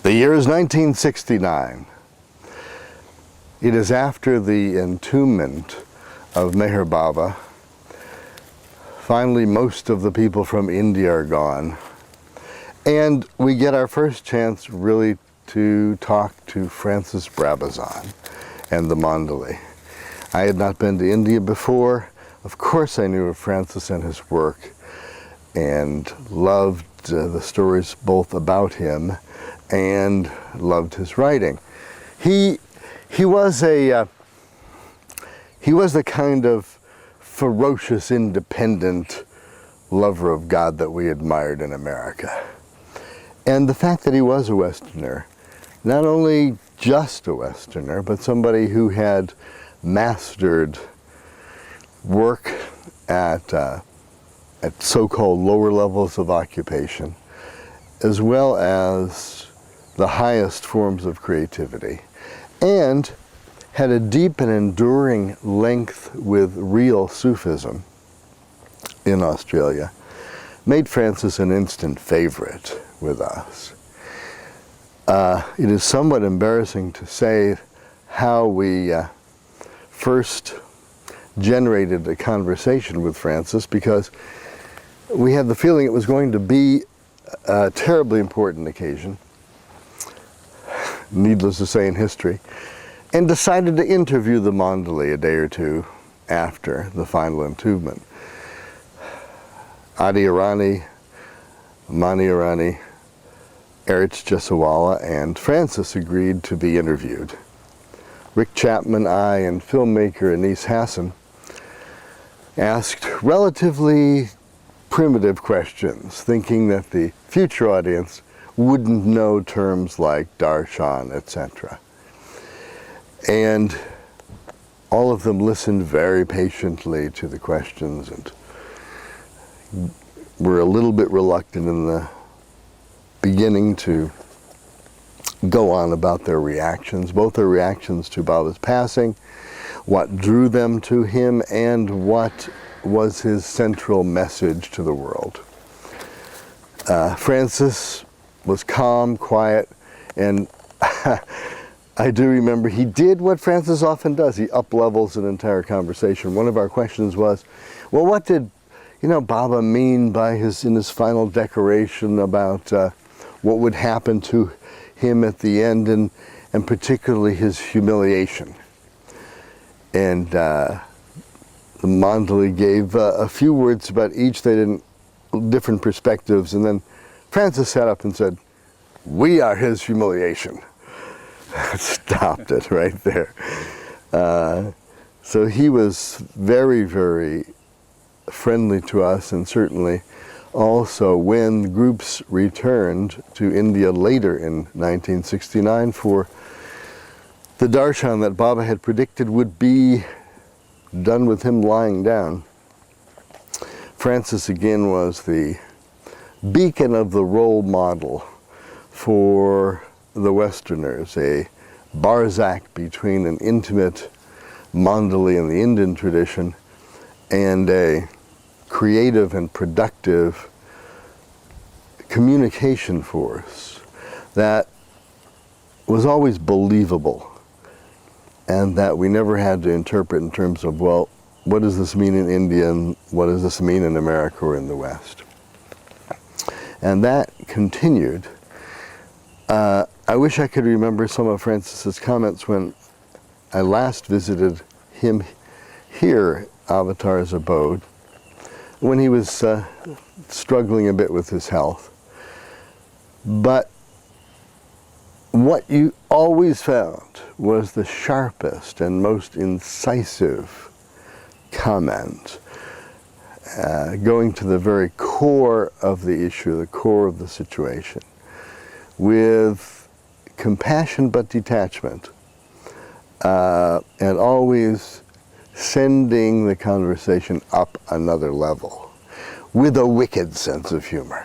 The year is 1969. It is after the entombment of Meher Baba. Finally, most of the people from India are gone. And we get our first chance really to talk to Francis Brabazon and the Mandali. I had not been to India before. Of course I knew of Francis and his work and loved the stories both about him and loved his writing. He was the kind of ferocious, independent lover of God that we admired in America. And the fact that he was a Westerner, not only just a Westerner, but somebody who had mastered work at so-called lower levels of occupation, as well as the highest forms of creativity, and had a deep and enduring link with real Sufism in Australia, made Francis an instant favorite with us. It is somewhat embarrassing to say how we first generated a conversation with Francis, because we had the feeling it was going to be a terribly important occasion, needless to say in history, and decided to interview the Mandali a day or two after the final entombment. Adi Irani, Mani Irani, Erich Jesawala, and Francis agreed to be interviewed. Rick Chapman, I, and filmmaker Anise Hassan asked relatively primitive questions, thinking that the future audience wouldn't know terms like darshan, etc. And all of them listened very patiently to the questions and were a little bit reluctant in the beginning to go on about their reactions, both their reactions to Baba's passing, what drew them to him, and what was his central message to the world. Francis was calm, quiet, and I do remember he did what Francis often does. He up-levels an entire conversation. One of our questions was, well, what did Baba mean by in his final declaration about what would happen to him at the end, and particularly his humiliation? And the Mandali gave a few words about each. They didn't, different perspectives, and then Francis sat up and said, "We are his humiliation." Stopped it right there. So he was very, very friendly to us, and certainly also when groups returned to India later in 1969 for the darshan that Baba had predicted would be done with him lying down. Francis again was the beacon of the role model for the Westerners, a Barzak between an intimate Mandali in the Indian tradition and a creative and productive communication force that was always believable, and that we never had to interpret in terms of, well, what does this mean in India and what does this mean in America or in the West? And that continued. I wish I could remember some of Francis's comments when I last visited him here, Avatar's abode, when he was struggling a bit with his health. But what you always found was the sharpest and most incisive comment, going to the very core of the issue, the core of the situation, with compassion but detachment, and always sending the conversation up another level with a wicked sense of humor.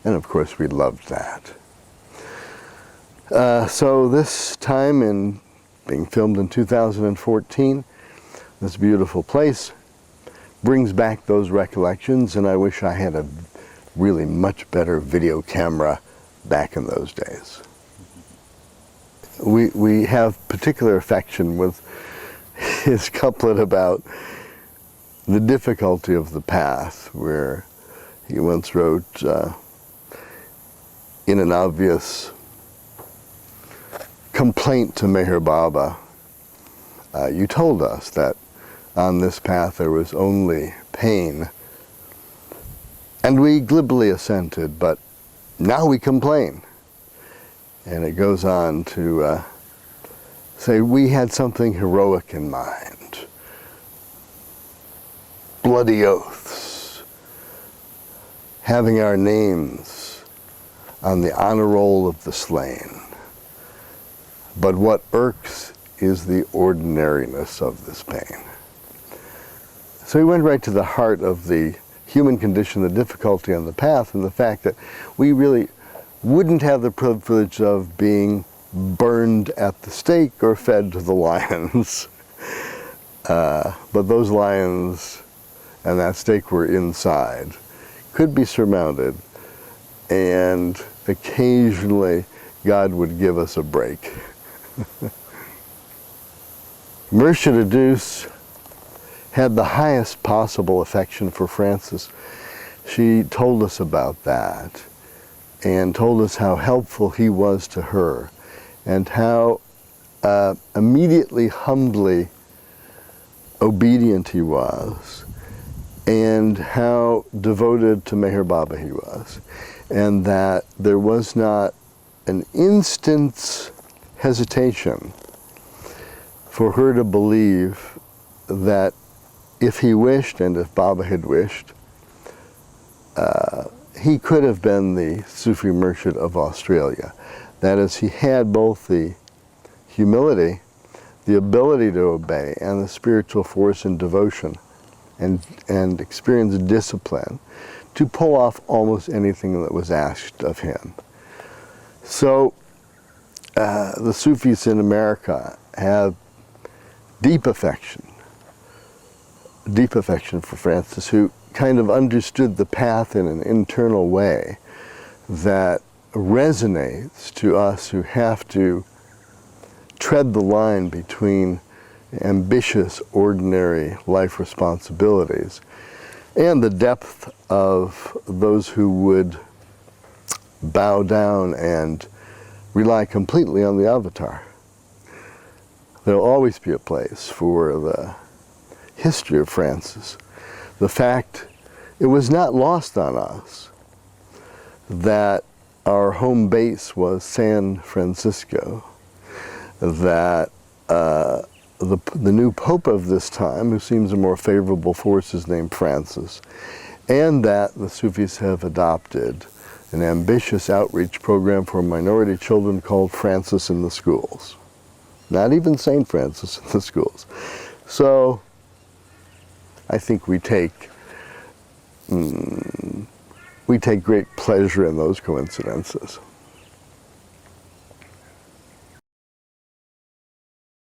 And of course we loved that. So this time, in being filmed in 2014, this beautiful place brings back those recollections, and I wish I had a really much better video camera back in those days. we have particular affection with his couplet about the difficulty of the path, where he once wrote, in an obvious complaint to Meher Baba, you told us that on this path there was only pain, and we glibly assented, but now we complain. And it goes on to say we had something heroic in mind. Bloody oaths, having our names on the honor roll of the slain. But what irks is the ordinariness of this pain. So he went right to the heart of the human condition, the difficulty on the path, and the fact that we really wouldn't have the privilege of being burned at the stake or fed to the lions. But those lions and that stake were inside, could be surmounted, and occasionally God would give us a break. Mircea de Duce had the highest possible affection for Francis. She told us about that and told us how helpful he was to her, and how immediately humbly obedient he was, and how devoted to Meher Baba he was, and that there was not an instant's hesitation for her to believe that if he wished, and if Baba had wished, he could have been the Sufi Murshid of Australia. That is, he had both the humility, the ability to obey, and the spiritual force and devotion, and experience discipline to pull off almost anything that was asked of him. So the Sufis in America have deep affection for Francis, who kind of understood the path in an internal way that resonates to us who have to tread the line between ambitious, ordinary life responsibilities and the depth of those who would bow down and rely completely on the avatar. There'll always be a place for the history of Francis. The fact, it was not lost on us that our home base was San Francisco, that the new Pope of this time, who seems a more favorable force, is named Francis, and that the Sufis have adopted an ambitious outreach program for minority children called Francis in the Schools. Not even St. Francis in the Schools. So I think we take great pleasure in those coincidences.